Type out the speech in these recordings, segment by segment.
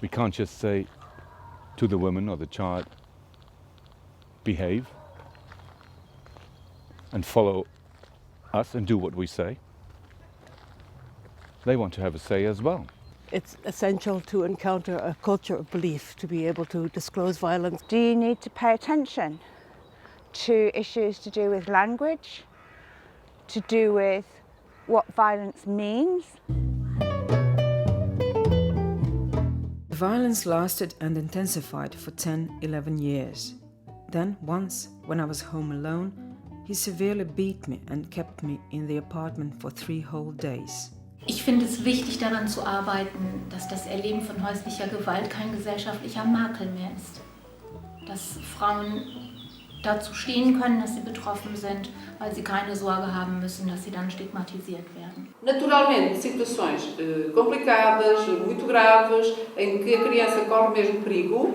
We can't just say to the woman or the child, behave and follow us and do what we say. They want to have a say as well. It's essential to encounter a culture of belief to be able to disclose violence. Do you need to pay attention to issues to do with language, to do with what violence means? The violence lasted and intensified for 10-11 years. Then, once, when I was home alone, he severely beat me and kept me in the apartment for 3 whole days. Ich finde es wichtig, daran zu arbeiten, dass das Erleben von häuslicher Gewalt kein gesellschaftlicher Makel mehr ist. Dass Frauen dazu stehen können, dass sie betroffen sind, weil sie keine Sorge haben müssen, dass sie dann stigmatisiert werden. Naturalmente, situações complicadas, muito graves, em que a criança corre mesmo perigo,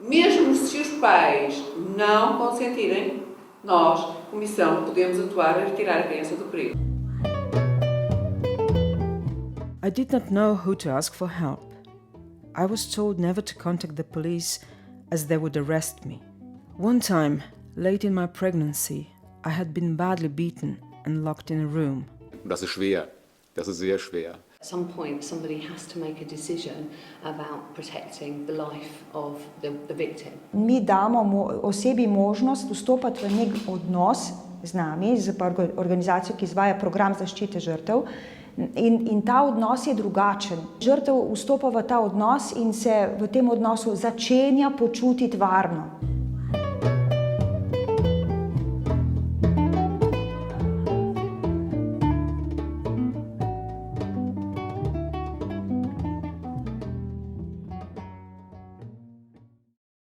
mesmo se os pais não consentirem, nós, Comissão, podemos atuar a retirar a criança do perigo. I did not know who to ask for help. I was told never to contact the police as they would arrest me. One time, late in my pregnancy, I had been badly beaten and locked in a room. Das ist schwer. Das ist sehr schwer. At some point, somebody has to make a decision about protecting the life of the victim. Mi damo osebi možnost vstopati v nek odnos z nami, z organizacijo, ki izvaja program zaščite žrtev. In ta odnos je drugačen. Žrtev vstopa v ta odnos in se v tem odnosu začenja počutiti varno.